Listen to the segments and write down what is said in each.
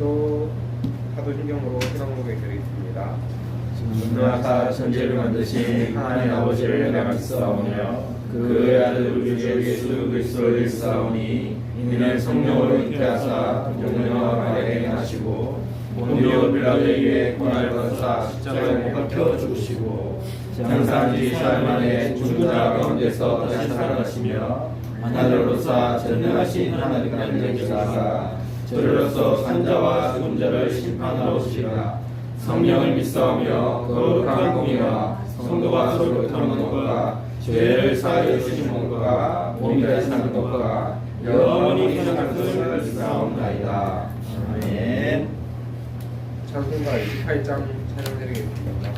오늘도 사도신경으로 신앙 고백 드리겠습니다. 천하사 천지를 만드신 하나님 아버지를 내가 믿사오며 그의 아들 우리 주 예수 그리스도를 믿사오니 이는 성령으로 잉태하사 용녀와 마리아에게 나시고 본디오 빌라도에게 고난을 받으사 십자가에 못 박혀 죽으시고 장사한 지 사흘 만에 죽은 자 가운데서 다시 살아나시며 하늘로서 전능하신 하나님과 계시사 저리로서 산자와 죽은 자를 심판하러 오시리라. 성령을 믿사오며 거룩한 공의와 성도가 서로 교통하는 것과 죄를 사하여 주시는 것과 몸이 다시 사는 것과 영원히 사는 것을 믿사옵나이다. 아멘. 찬송가 28장 찬양드리겠습니다.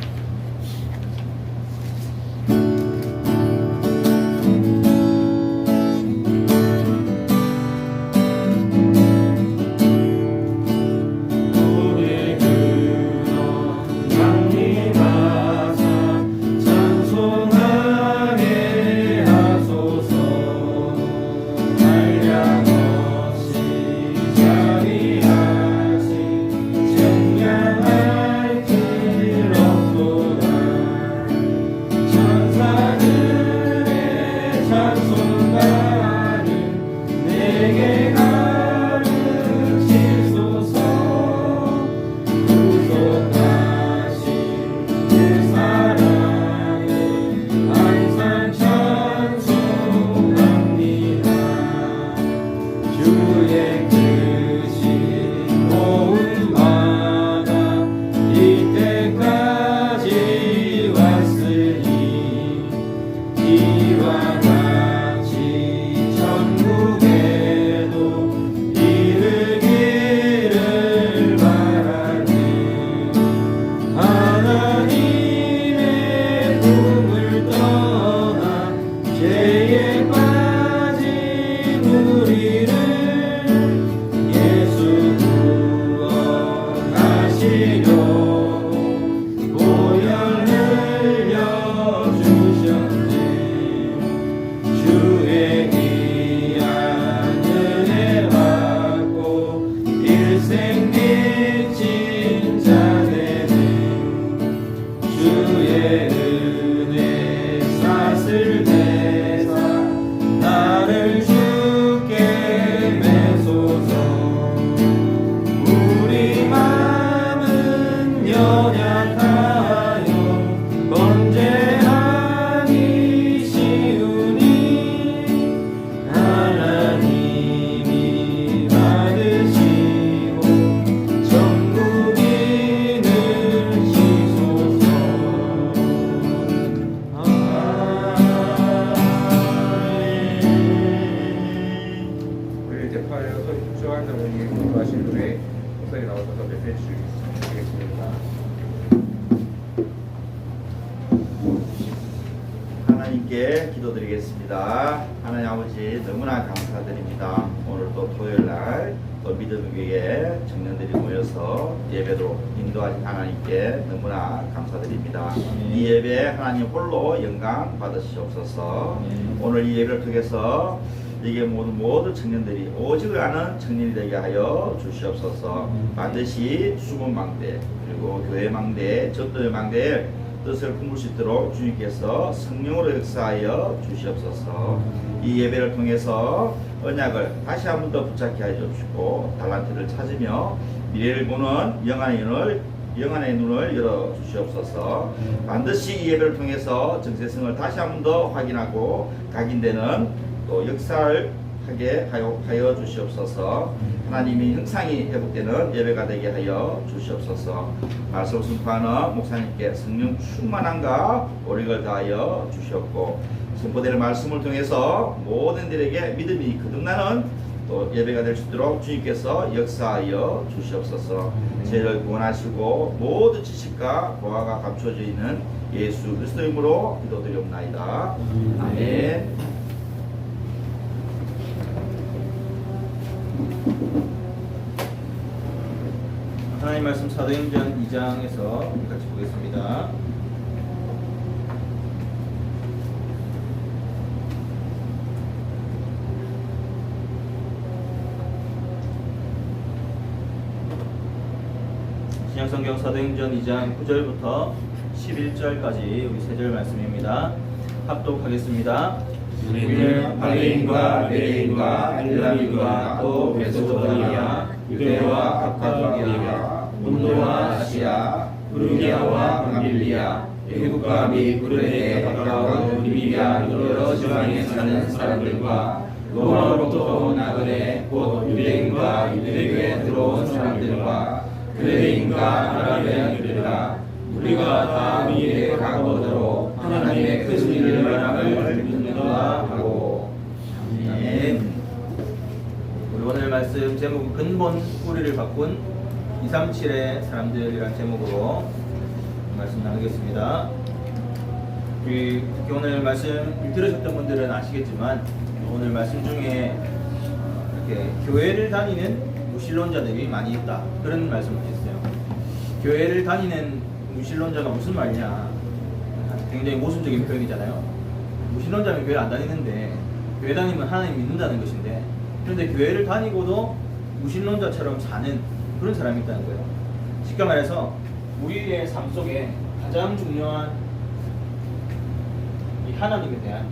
하나님께 기도드리겠습니다. 하나님 아버지 너무나 감사드립니다. 오늘 또 토요일날 또 믿음의 교회 청년들이 모여서 예배로 인도하신 하나님께 너무나 감사드립니다. 이 예배 하나님 홀로 영광 받으시옵소서. 오늘 이 예배를 통해서 이게 모든 청년들이 오직을 아는 청년이 되게 하여 주시옵소서. 반드시 수문 망대 그리고 교회 망대 전도의 망대에 뜻을 품을 수 있도록 주님께서 성령으로 역사하여 주시옵소서. 이 예배를 통해서 언약을 다시 한 번 더 붙잡게 하여 주시고 달란트를 찾으며 미래를 보는 영안의 눈을 열어 주시옵소서. 반드시 이 예배를 통해서 정체성을 다시 한 번 더 확인하고 각인되는 또 역사를 하게 하여 주시옵소서. 하나님이 형상이 회복되는 예배가 되게 하여 주시옵소서. 말씀 선포하는 목사님께 성령 충만함과 오력을 다하여 주시옵고 선포되는 말씀을 통해서 모든 이들에게 믿음이 거듭나는 또 예배가 될 수 있도록 주님께서 역사하여 주시옵소서. 죄를 구원하시고 모든 지식과 보화가 감춰져 있는 예수 그리스도의 이름으로 기도드리옵나이다. 아멘. 하나님 말씀 사도행전 2장에서 같이 보겠습니다. 신약성경 사도행전 2장 9절부터 11절까지 우리 3절 말씀입니다. 합독하겠습니다. 우리는 발레인과 베레인과 엘람인과 또 메소포타미아, 유대와 갑파도기아, 본도와 아시아, 부르기아와 밤빌리아, 애국과 및 구레네에 가까운 리비아 여러 지방에 사는 사람들과 로마로부터 온 나그네 곧 유대인과 유대교에 들어온 사람들과 그레인과 아라비아인들아, 우리가 다 미래의 각오대로 하나님의 큰 일을 말함을 믿는다 하고. 아멘. 우리 오늘 말씀 제목은 근본 뿌리를 바꾼 237의 사람들이라는 제목으로 말씀 나누겠습니다. 우리 특히 오늘 말씀 들으셨던 분들은 아시겠지만 오늘 말씀 중에 이렇게 교회를 다니는 무신론자들이 많이 있다, 그런 말씀을 드렸어요. 교회를 다니는 무신론자가 무슨 말이냐, 굉장히 모순적인 표현이잖아요. 무신론자는 교회 안 다니는데 교회 다니면 하나님 믿는다는 것인데, 그런데 교회를 다니고도 무신론자처럼 사는 그런 사람이 있다는 거예요. 쉽게 말해서 우리의 삶 속에 가장 중요한 이 하나님에 대한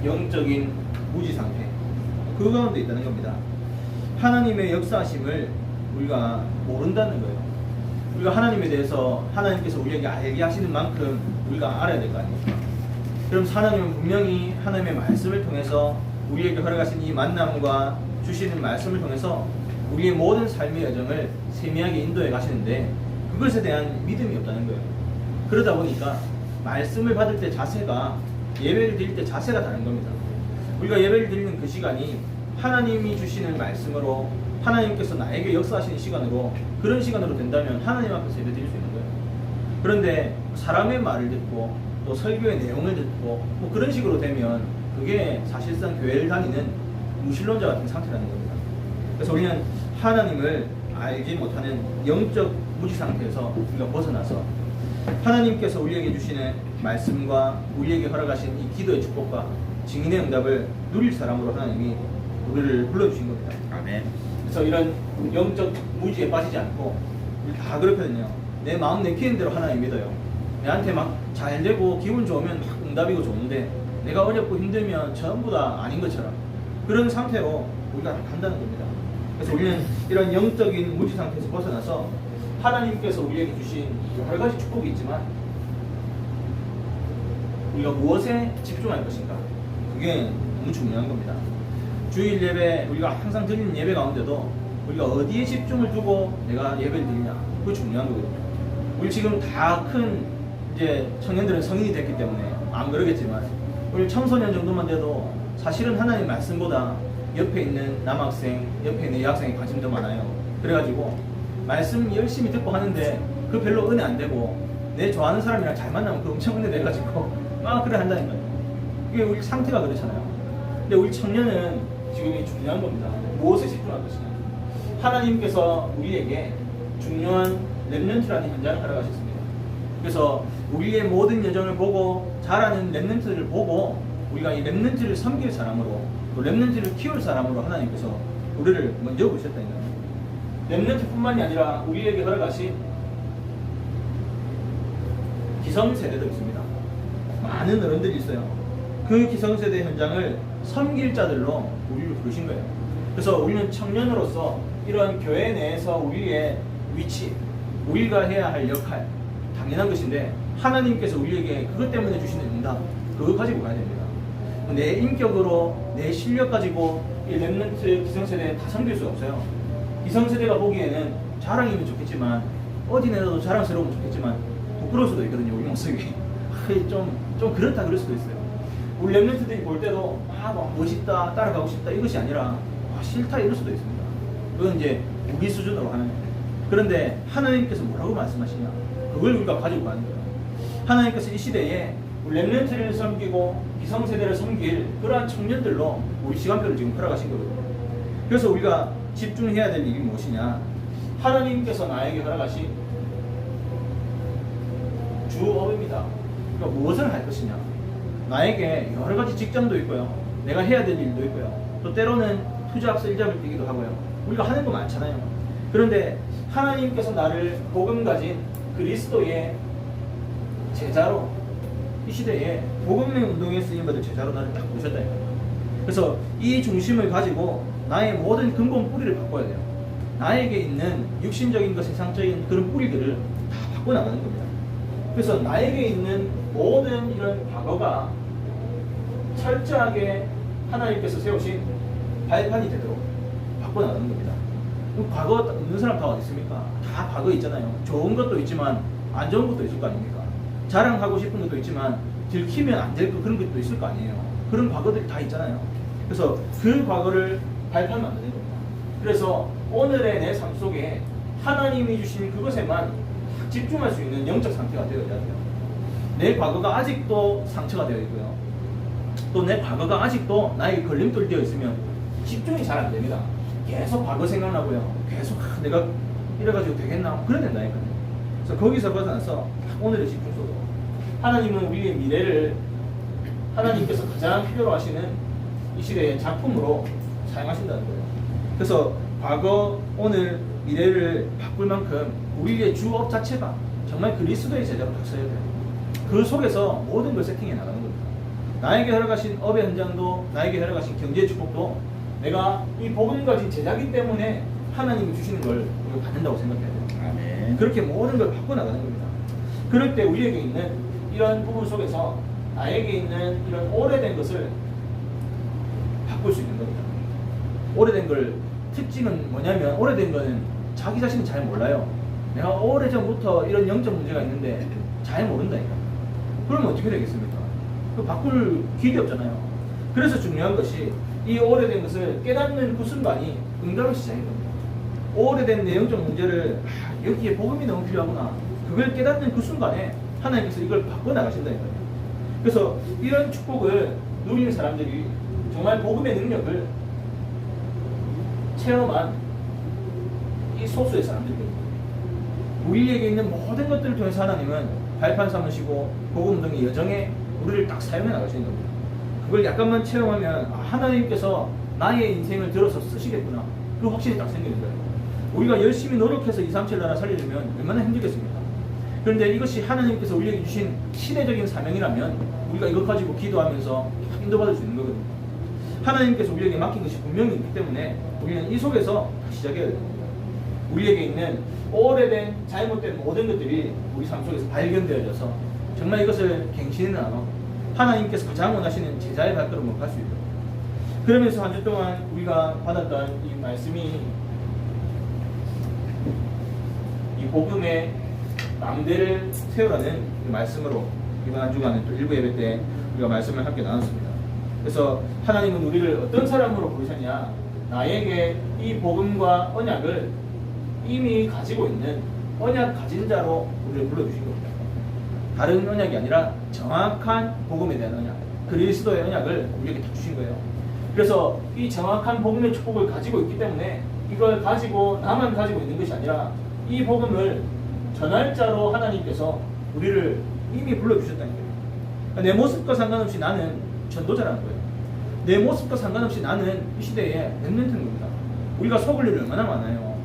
영적인 무지 상태, 그 가운데 있다는 겁니다. 하나님의 역사하심을 우리가 모른다는 거예요. 우리가 하나님에 대해서 하나님께서 우리에게 알게 하시는 만큼 우리가 알아야 될 거 아닙니까? 그럼 하나님은 분명히 하나님의 말씀을 통해서 우리에게 허락하신 이 만남과 주시는 말씀을 통해서 우리의 모든 삶의 여정을 세미하게 인도해 가시는데 그것에 대한 믿음이 없다는 거예요. 그러다 보니까 말씀을 받을 때 자세가, 예배를 드릴 때 자세가 다른 겁니다. 우리가 예배를 드리는 그 시간이 하나님이 주시는 말씀으로, 하나님께서 나에게 역사하시는 시간으로, 그런 시간으로 된다면 하나님 앞에서 예배 드릴 수 있는 거예요. 그런데 사람의 말을 듣고 또 설교의 내용을 듣고 뭐 그런 식으로 되면 그게 사실상 교회를 다니는 무신론자 같은 상태라는 겁니다. 그래서 우리는 하나님을 알지 못하는 영적 무지 상태에서 우리가 벗어나서 하나님께서 우리에게 주시는 말씀과 우리에게 허락하신 이 기도의 축복과 증인의 응답을 누릴 사람으로 하나님이 우리를 불러주신 겁니다. 아멘. 그래서 이런 영적 무지에 빠지지 않고, 우리 다 그렇거든요. 내 마음 내키는 대로 하나님 믿어요. 내한테 막 잘 되고 기분 좋으면 막 응답이고 좋은데 내가 어렵고 힘들면 전부 다 아닌 것처럼 그런 상태로 우리가 간다는 겁니다. 그래서 우리는 이런 영적인 무지 상태에서 벗어나서 하나님께서 우리에게 주신 여러 가지 축복이 있지만 우리가 무엇에 집중할 것인가, 그게 너무 중요한 겁니다. 주일 예배, 우리가 항상 드리는 예배 가운데도 우리가 어디에 집중을 두고 내가 예배를 드리냐, 그게 중요한 거거든요. 우리 지금 다 큰 이제 청년들은 성인이 됐기 때문에 안 그러겠지만 우리 청소년 정도만 돼도 사실은 하나님 말씀보다 옆에 있는 남학생, 옆에 있는 여학생이 관심 더 많아요. 그래가지고 말씀 열심히 듣고 하는데 그 별로 은혜 안 되고 내 좋아하는 사람이랑 잘 만나면 그 엄청 은혜 돼가지고 막 그래 한다는 거예요. 이게 우리 상태가 그렇잖아요. 근데 우리 청년은 지금 이 중요한 겁니다. 무엇에 집중할 것이냐. 하나님께서 우리에게 중요한 렘넌트라는 현장을 허락하셨습니다. 그래서 우리의 모든 여정을 보고 자라는 렘넌트를 보고 우리가 이 렘넌트를 섬길 사람으로, 또 렘넌트를 키울 사람으로 하나님께서 우리를 먼저 부르셨다는 거예요. 렘넌트뿐만이 아니라 우리에게 허락하신 기성세대도 있습니다. 많은 어른들이 있어요. 그 기성세대 현장을 섬길 자들로 우리를 부르신 거예요. 그래서 우리는 청년으로서 이런 교회 내에서 우리의 위치, 우리가 해야 할 역할, 당연한 것인데 하나님께서 우리에게 그것 때문에 주시는 응답, 그거 가지고 가야 됩니다. 내 인격으로, 내 실력 가지고 이 렘넌트 기성세대에 다 섬길 수 없어요. 기성세대가 보기에는 자랑이면 좋겠지만, 어디 내놔도 자랑스러우면 좋겠지만 부끄러울 수도 있거든요. 우리 모습이 좀 그렇다 그럴 수도 있어요. 우리 렘넌트들이 볼 때도 막 멋있다, 따라가고 싶다, 이것이 아니라 싫다, 이럴 수도 있습니다. 그건 이제 우리 수준으로 하는 거예요. 그런데 하나님께서 뭐라고 말씀하시냐, 그걸 우리가 가지고 가는 거예요. 하나님께서 이 시대에 우리 렘넌트를 섬기고 기성세대를 섬길 그러한 청년들로 우리 시간표를 지금 허락하신 거거든요. 그래서 우리가 집중해야 될 일이 무엇이냐, 하나님께서 나에게 허락하신 주업입니다. 그러니까 무엇을 할 것이냐. 나에게 여러 가지 직장도 있고요, 내가 해야 될 일도 있고요, 또 때로는 투잡, 쓸잡을 뛰기도 하고요. 우리가 하는 거 많잖아요. 그런데 하나님께서 나를 복음 가진 그리스도의 제자로, 이 시대에 복음의 운동에 쓰임받을 제자로 나를 딱 부르셨다. 그래서 이 중심을 가지고 나의 모든 근본 뿌리를 바꿔야 돼요. 나에게 있는 육신적인 것, 세상적인 그런 뿌리들을 다 바꿔나가는 겁니다. 그래서 나에게 있는 모든 이런 과거가 철저하게 하나님께서 세우신 발판이 되도록 바꿔나가는 겁니다. 그럼 과거 없는 사람 다 어디 있습니까? 다 과거 있잖아요. 좋은 것도 있지만 안 좋은 것도 있을 거 아닙니까? 자랑하고 싶은 것도 있지만 들키면 안 될 거 그런 것도 있을 거 아니에요. 그런 과거들이 다 있잖아요. 그래서 그 과거를 발판 만드는 겁니다. 그래서 오늘의 내 삶 속에 하나님이 주신 그것에만 집중할 수 있는 영적 상태가 되어야 돼요. 내 과거가 아직도 상처가 되어 있고요. 또 내 과거가 아직도 나에게 걸림돌 되어 있으면 집중이 잘 안 됩니다. 계속 과거 생각나고요. 계속 내가 이래가지고 되겠나? 그래야 된다니까요. 그래서 거기서 벗어나서 오늘의 집중 속으로 하나님은 우리의 미래를 하나님께서 가장 필요로 하시는 이 시대의 작품으로 사용하신다는 거예요. 그래서 과거, 오늘, 미래를 바꿀 만큼 우리의 주업 자체가 정말 그리스도의 제자로 딱 서야 돼요. 그 속에서 모든 걸 세팅해 나가는 겁니다. 나에게 허락하신 업의 현장도, 나에게 허락하신 경제의 축복도 내가 이 복음 가진 제자기 때문에 하나님이 주시는 걸 우리가 받는다고 생각해야 돼요. 아멘. 그렇게 모든 걸 바꿔나가는 겁니다. 그럴 때 우리에게 있는 이런 부분 속에서 나에게 있는 이런 오래된 것을 바꿀 수 있는 겁니다. 오래된 걸 특징은 뭐냐면, 오래된 거는 자기 자신은 잘 몰라요. 내가 오래전부터 이런 영적 문제가 있는데 잘 모른다니까. 그러면 어떻게 되겠습니까? 그 바꿀 길이 없잖아요. 그래서 중요한 것이 이 오래된 것을 깨닫는 그 순간이 응답의 시작인 겁니다. 오래된 내 영적 문제를 여기에 복음이 너무 필요하구나. 그걸 깨닫는 그 순간에 하나님께서 이걸 바꿔나가신다니까요. 그래서 이런 축복을 누리는 사람들이 정말 복음의 능력을 체험한 이 소수의 사람들입니다. 우리에게 있는 모든 것들을 통해서 하나님은 발판 삼으시고 복음 운동의 여정에 우리를 딱 사용해 나가시는 겁니다. 그걸 약간만 체험하면 하나님께서 나의 인생을 들어서 쓰시겠구나. 그 확신이 딱 생기는 거예요. 우리가 열심히 노력해서 237 나라 살리려면 얼마나 힘들겠습니까? 그런데 이것이 하나님께서 우리에게 주신 시대적인 사명이라면 우리가 이것 가지고 기도하면서 인도받을 수 있는 거거든요. 하나님께서 우리에게 맡긴 것이 분명히 있기 때문에 우리는 이 속에서 시작해야 됩니다. 우리에게 있는 오래된 잘못된 모든 것들이 우리 삶 속에서 발견되어져서 정말 이것을 갱신해는 안 하고 하나님께서 가장 원하시는 제자의 발걸음으로 갈 수 있도록, 그러면서 한 주 동안 우리가 받았던 이 말씀이 이 복음의 망대를 세우라는 이 말씀으로 이번 한 주간은 또 일부 예배 때 우리가 말씀을 함께 나눴습니다. 그래서 하나님은 우리를 어떤 사람으로 부르셨냐? 나에게 이 복음과 언약을 이미 가지고 있는 언약 가진 자로 우리를 불러주신 겁니다. 다른 언약이 아니라 정확한 복음에 대한 언약, 그리스도의 언약을 우리에게 다 주신 거예요. 그래서 이 정확한 복음의 축복을 가지고 있기 때문에 이걸 가지고 나만 가지고 있는 것이 아니라 이 복음을 전할 자로 하나님께서 우리를 이미 불러주셨다는 거예요. 내 모습과 상관없이 나는 전도자라는 거예요. 내 모습과 상관없이 나는 이 시대에 렘넌트인 겁니다. 우리가 속을 일이 얼마나 많아요.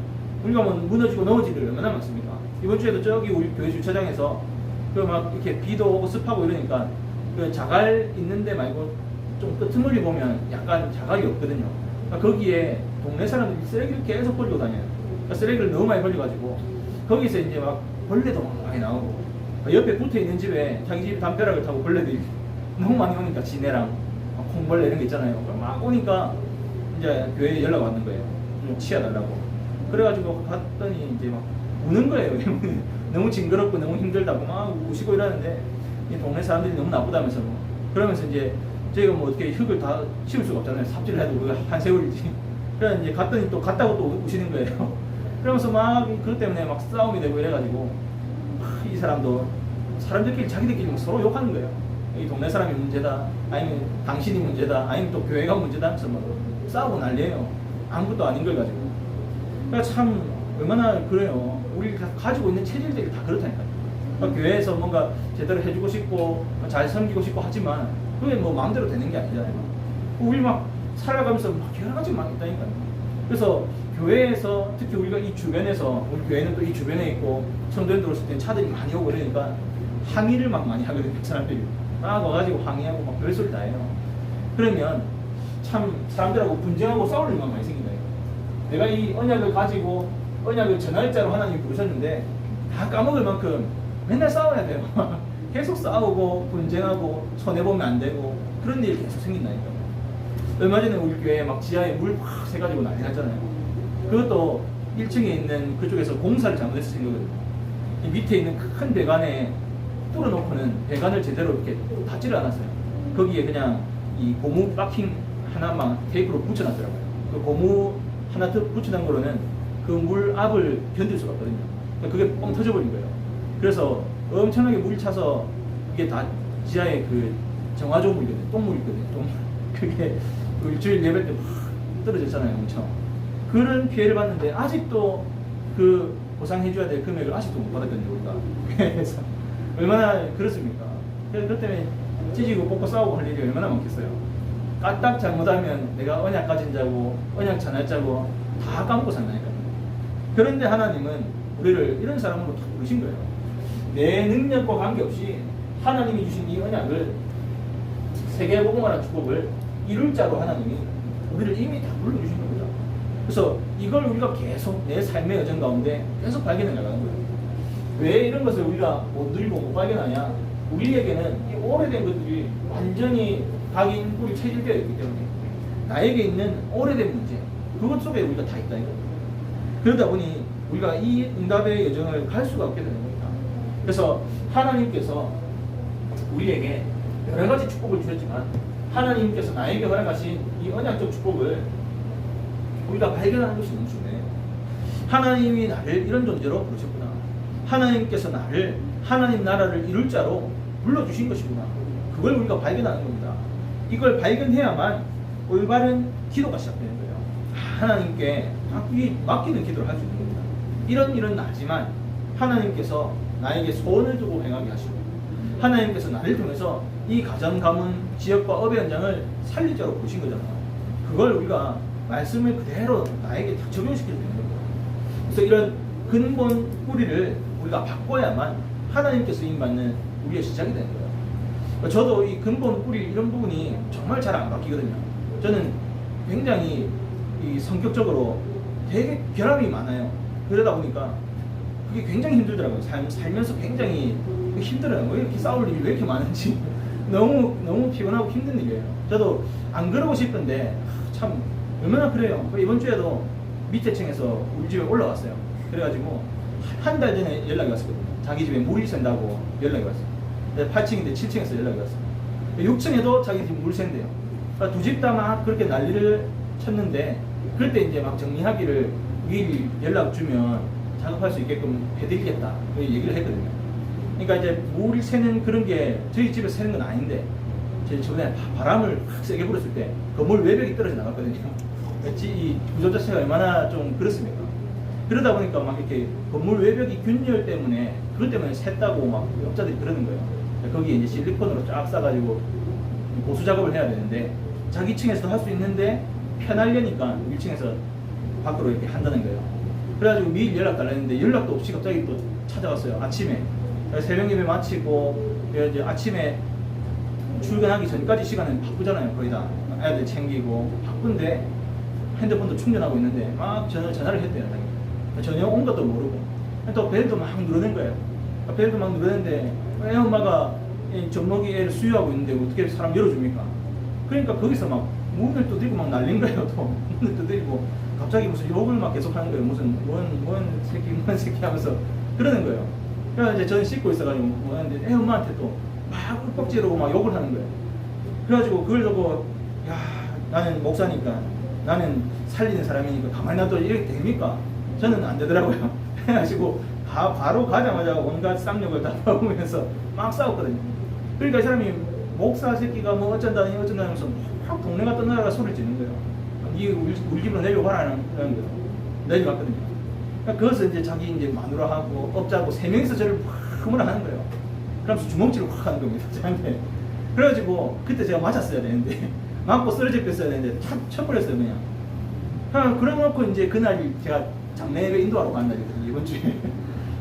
우리가 뭐 무너지고 넘어질 일이 얼마나 많습니까? 이번 주에도 저기 우리 교회 주차장에서 그 막 이렇게 비도 오고 습하고 이러니까 그 자갈 있는데 말고 좀 끄트머리 보면 약간 자갈이 없거든요. 그러니까 거기에 동네 사람들이 쓰레기를 계속 버리고 다녀요. 그러니까 쓰레기를 너무 많이 버려가지고 거기서 이제 막 벌레도 많이 나오고, 옆에 붙어 있는 집에 자기 집 담벼락을 타고 벌레들이 너무 많이 오니까 지네랑 콩벌레 이런 게 있잖아요. 막 오니까 이제 교회에 연락 왔는 거예요. 좀 치워달라고. 그래가지고 갔더니 이제 막 우는 거예요. 너무 징그럽고 너무 힘들다고 막 우시고 이러는데 이 동네 사람들이 너무 나쁘다면서 뭐. 그러면서 이제 저희가 뭐 어떻게 흙을 다 치울 수가 없잖아요. 삽질을 해도 그거 한 세월이지. 그래서 이제 갔더니 또 갔다고 또 우시는 거예요. 그러면서 막 그것 때문에 막 싸움이 되고 이래가지고 이 사람도 사람들끼리 자기들끼리 서로 욕하는 거예요. 이 동네 사람이 문제다, 아니면 당신이 문제다, 아니면 또 교회가 문제다 해서 막 싸우고 난리예요. 아무것도 아닌 걸 가지고. 그러니까 참 얼마나 그래요. 우리가 가지고 있는 체질들이 다 그렇다니까요. 그러니까 교회에서 뭔가 제대로 해주고 싶고 잘 섬기고 싶고 하지만 그게 뭐 마음대로 되는 게 아니잖아요. 우리 막 살아가면서 막 여러 가지 막 있다니까요. 그래서 교회에서 특히 우리가 이 주변에서 우리 교회는 또 이 주변에 있고 성도인 들어올 때 차들이 많이 오고 그러니까 항의를 막 많이 하거든요. 사람들이 막 와가지고 항의하고 막 별소리 다 해요. 그러면 참 사람들하고 분쟁하고 싸울 일만 많이 생긴다. 내가 이 언약을 가지고 언약을 전할자로 하나님이 부르셨는데 다 까먹을 만큼 맨날 싸워야 돼요. 계속 싸우고 분쟁하고 손해보면 안 되고 그런 일이 계속 생긴다니까. 얼마 전에 우리 교회에 막 지하에 물 확 새가지고 난리 났잖아요. 그것도 1층에 있는 그쪽에서 공사를 잘못해서 생거든요. 이 밑에 있는 큰 배관에 뚫어놓고는 배관을 제대로 이렇게 닫지를 않았어요. 거기에 그냥 이 고무 박킹 하나만 테이프로 붙여놨더라고요. 그 고무 하나 더 붙여놓은 거로는 그 물 압을 견딜 수가 없거든요. 그게 뻥 터져버린 거예요. 그래서 엄청나게 물이 차서 이게 다 지하에 그 정화조 물이거든요. 똥물이거든요. 똥물. 그게 일주일 예배 때 확 떨어졌잖아요. 엄청. 그런 피해를 봤는데 아직도 그 보상해줘야 될 금액을 아직도 못 받았거든요. 우리가. 그래서 얼마나 그렇습니까? 그래서 그것 때문에 찢이고 뽑고 싸우고 할 일이 얼마나 많겠어요. 까딱 잘못하면 내가 언약 가진 자고 언약 전할 자고 다 까먹고 산다니까요. 그런데 하나님은 우리를 이런 사람으로 다 부르신 거예요. 내 능력과 관계없이 하나님이 주신 이 언약을 세계복음화라는 축복을 이룰 자로 하나님이 우리를 이미 다 불러주신 겁니다. 그래서 이걸 우리가 계속 내 삶의 여정 가운데 계속 발견해 나가는 거예요. 왜 이런 것을 우리가 못 누리고 못 발견하냐? 우리에게는 이 오래된 것들이 완전히 각인 뿌리 체질되어 있기 때문에 나에게 있는 오래된 문제 그것 속에 우리가 다 있다 이거예요. 그러다 보니 우리가 이 응답의 여정을 갈 수가 없게 되는 겁니다. 그래서 하나님께서 우리에게 여러 가지 축복을 주셨지만 하나님께서 나에게 허락하신 이 언약적 축복을 우리가 발견하는 것이 너무 중요해요. 하나님이 나를 이런 존재로 부르셨구나. 하나님께서 나를 하나님 나라를 이룰 자로 불러주신 것이구나. 그걸 우리가 발견하는 겁니다. 이걸 발견해야만 올바른 기도가 시작되는 거예요. 하나님께 맡기는 기도를 할 수 있는 겁니다. 이런 일은 나지만 하나님께서 나에게 소원을 두고 행하게 하시고 하나님께서 나를 통해서 이 가정, 가문, 지역과 업의 현장을 살릴 자로 부르신 거잖아요. 그걸 우리가 말씀을 그대로 나에게 다 적용시켜야 되는 겁니다. 그래서 이런 근본 뿌리를 우리가 바꿔야만 하나님께 쓰임받는 우리의 시작이 되는 거예요. 저도 이 근본 뿌리 이런 부분이 정말 잘 안 바뀌거든요. 저는 굉장히 이 성격적으로 되게 결함이 많아요. 그러다 보니까 그게 굉장히 힘들더라고요. 살면서 굉장히 힘들어요. 왜 이렇게 싸울 일이 왜 이렇게 많은지 너무 피곤하고 힘든 일이에요. 저도 안 그러고 싶은데 참 얼마나 그래요. 이번 주에도 밑에 층에서 우리 집에 올라왔어요. 그래가지고 한 달 전에 연락이 왔었거든요. 자기 집에 물이 샌다고 연락이 왔어요. 8층인데 7층에서 연락이 왔어요. 6층에도 자기 집 물 샌대요. 그러니까 두 집 다 막 그렇게 난리를 쳤는데 그럴 때 이제 막 정리하기를 미리 연락 주면 작업할 수 있게끔 해드리겠다 얘기를 했거든요. 그러니까 이제 물이 새는 그런 게 저희 집에서 새는 건 아닌데 저희 저번에 바람을 확 세게 불었을 때 건물 외벽이 떨어져 나갔거든요. 이 구조 자체가 얼마나 좀 그렇습니까? 그러다 보니까 막 이렇게 건물 외벽이 균열 때문에 그것 때문에 샜다고 막 업자들이 그러는 거예요. 거기에 이제 실리콘으로 쫙 싸가지고 보수 작업을 해야 되는데 자기 층에서도 할 수 있는데 편하려니까 1층에서 밖으로 이렇게 한다는 거예요. 그래가지고 미리 연락 달라는데 연락도 없이 갑자기 또 찾아왔어요. 아침에 새벽 예배 마치고 이제 아침에 출근하기 전까지 시간은 바쁘잖아요. 거의 다 애들 챙기고 바쁜데 핸드폰도 충전하고 있는데 막 전화를 했대요. 전혀 온 것도 모르고 또 벨도 막 누르는 거예요. 벨도 막 누르는데 애 엄마가 접목이 애를 수유하고 있는데 어떻게 사람 열어줍니까? 그러니까 거기서 막 문을 두드리고 막 날린 거예요. 또 문을 두드리고 갑자기 무슨 욕을 막 계속 하는 거예요. 무슨 뭔 새끼 하면서 그러는 거예요. 그래서 이제 저는 씻고 있어가지고 뭐 하는데 애 엄마한테 또 막 윽박지르고 막 욕을 하는 거예요. 그래가지고 그걸 보고 야 나는 목사니까 나는 살리는 사람이니까 가만히 놔둬 이렇게 됩니까? 저는 안 되더라고요. 그래가지고 바로 가자마자 온갖 쌍욕을 다 먹으면서 막 싸웠거든요. 그러니까 이 사람이 목사 새끼가 뭐 어쩐다니 하면서 확 동네가 떠나가 소리를 지는 거예요. 니 우리 집으로 내려가라는 거예요. 내려갔거든요. 그러니까 그것을 이제 자기 이제 마누라하고 업자하고 3명이서 저를 확 허물하는 거예요. 그러면서 주먹질을 확 하는 겁니다. 저한테. 그래가지고 그때 제가 맞았어야 되는데 맞고 쓰러져 뺐어야 되는데 쳐버렸어요 그냥. 그래 놓고 이제 그날이 제가 장례 예배 인도하러 간 날이거든요, 이번 주에.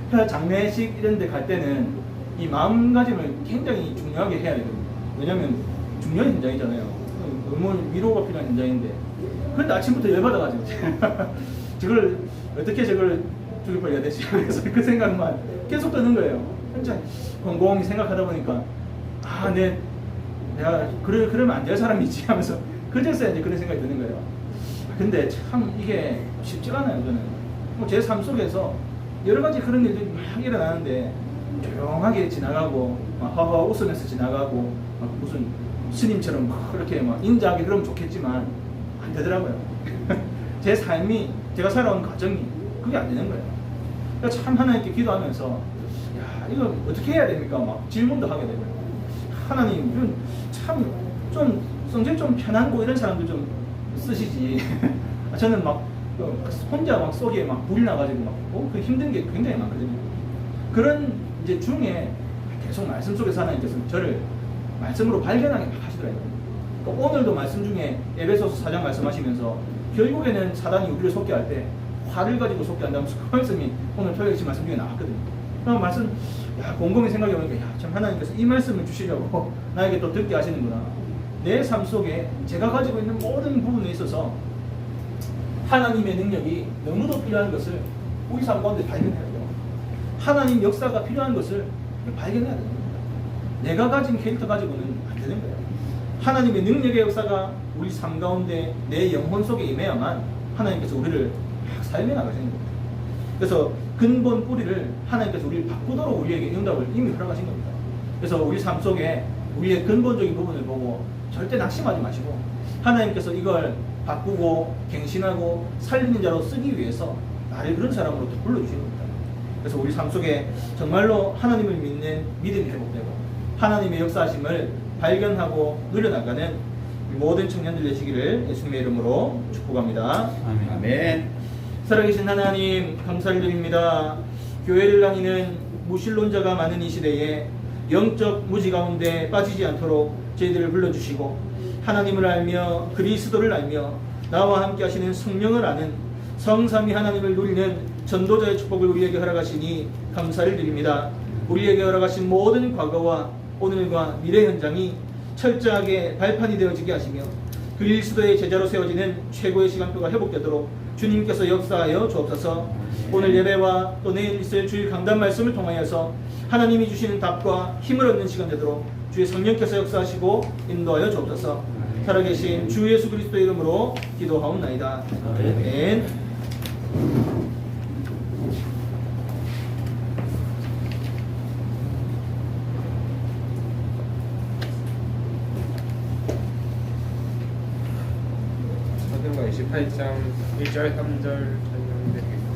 그래서 장례식 이런 데 갈 때는 이 마음가짐을 굉장히 중요하게 해야 되거든요. 왜냐면 중요한 현장이잖아요. 너무 위로가 필요한 현장인데. 그런데 아침부터 열받아가지고 저걸 어떻게 저걸 죽일 뻔해야 되지? 그래서 그 생각만 계속 드는 거예요. 진짜 곰곰이 생각하다 보니까 내가 그러면 안 될 사람이지 하면서 그제서야 이제 그런 생각이 드는 거예요. 근데 참 이게 쉽지가 않아요. 저는 뭐 제 삶 속에서 여러 가지 그런 일들이 막 일어나는데 조용하게 지나가고 막 허허 웃으면서 지나가고 막 무슨 스님처럼 막 그렇게 막 인자하게 그러면 좋겠지만 안 되더라고요. 제 삶이 제가 살아온 과정이 그게 안 되는 거예요. 그러니까 참 하나님께 기도하면서 야 이거 어떻게 해야 됩니까? 막 질문도 하게 되고요. 하나님 참좀 성질 좀 편하고 이런 사람들 좀 쓰시지. 저는 막 혼자 막 속에 막 불이 나가지고 막 그 힘든 게 굉장히 많거든요. 그런 이제 중에 계속 말씀 속에서 하나님께서 저를 말씀으로 발견하게 막 하시더라고요. 그러니까 오늘도 말씀 중에 에베소서 4장 말씀하시면서 결국에는 사단이 우리를 속게 할 때 화를 가지고 속게 한다면서 그 말씀이 오늘 토요일 말씀 중에 나왔거든요. 그 말씀 곰곰이 생각해 보니까 참 하나님께서 이 말씀을 주시려고 나에게 또 듣게 하시는구나. 내 삶 속에 제가 가지고 있는 모든 부분에 있어서 하나님의 능력이 너무도 필요한 것을 우리 삶 가운데 발견해야 돼요. 하나님 역사가 필요한 것을 발견해야 됩니다. 내가 가진 캐릭터 가지고는 안 되는 거예요. 하나님의 능력의 역사가 우리 삶 가운데 내 영혼 속에 임해야만 하나님께서 우리를 막 삶에 나가시는 겁니다. 그래서 근본 뿌리를 하나님께서 우리를 바꾸도록 우리에게 응답을 이미 허락하신 겁니다. 그래서 우리 삶 속에 우리의 근본적인 부분을 보고 절대 낙심하지 마시고 하나님께서 이걸 바꾸고 갱신하고 살리는 자로 쓰기 위해서 나를 그런 사람으로 또 불러주시는 겁니다. 그래서 우리 삶 속에 정말로 하나님을 믿는 믿음이 회복되고 하나님의 역사하심을 발견하고 누려나가는 모든 청년들 되시기를 예수님의 이름으로 축복합니다. 아멘. 살아계신 하나님 감사를 드립니다. 교회를 다니는 무신론자가 많은 이 시대에 영적 무지 가운데 빠지지 않도록 저희들을 불러주시고 하나님을 알며 그리스도를 알며 나와 함께 하시는 성령을 아는 성삼위 하나님을 누리는 전도자의 축복을 우리에게 허락하시니 감사를 드립니다. 우리에게 허락하신 모든 과거와 오늘과 미래 현장이 철저하게 발판이 되어지게 하시며 그리스도의 제자로 세워지는 최고의 시간표가 회복되도록 주님께서 역사하여 주옵소서. 오늘 예배와 또 내일 있을 주일 강단 말씀을 통하여서 하나님이 주시는 답과 힘을 얻는 시간 되도록 주의 성령께서 역사하시고 인도하여 주옵소서. 살아계신 주 예수 그리스도의 이름으로 기도하옵나이다. 아멘. 사도행전 28장 1절 3절 설명드리겠습니다.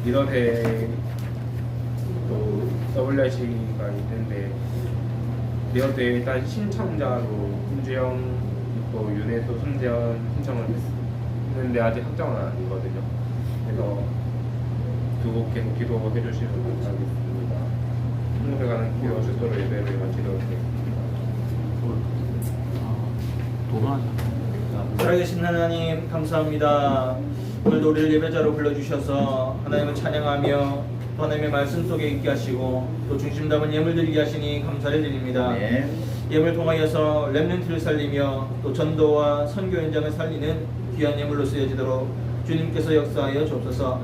리더대 또 WRC가 있는데 리더대 일단 신청자로 김주영 또 윤혜도 손재현 신청을 했는데 아직 확정은 아니거든요. 그래서 두 분 계속 기도해 주시면 감사하겠습니다. 홍대가는 기도 주소로 예배를 마치도록 하겠습니다. 살아계신 하나님 감사합니다. 오늘도 우리를 예배자로 불러주셔서 하나님을 찬양하며 또 하나님의 말씀 속에 있게 하시고 또 중심 담은 예물 드리게 하시니 감사를 드립니다. 네. 예물 통하여서 렘넌트를 살리며 또 전도와 선교 현장을 살리는 귀한 예물로 쓰여지도록 주님께서 역사하여 주옵소서.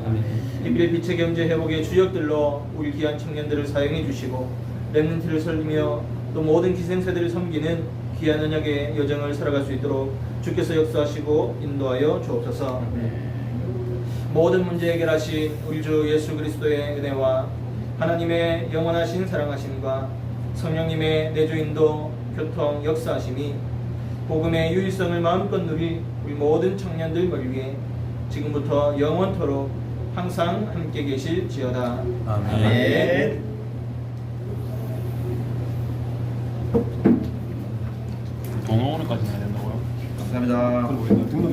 이빌 빛의 경제 회복의 주역들로 우리 귀한 청년들을 사용해 주시고 렘넌트를 살리며 또 모든 기생세대를 섬기는 귀한 언약의 여정을 살아갈 수 있도록 주께서 역사하시고 인도하여 주옵소서. 모든 문제 해결하신 우리 주 예수 그리스도의 은혜와 하나님의 영원하신 사랑하심과 성령님의 내주 인도 교통 역사하심이 복음의 유일성을 마음껏 누릴 우리 모든 청년들 위해 지금부터 영원토록 항상 함께 계실지어다. 아멘. 동호원까지 해야 된다고요? 감사합니다. 그리고 등록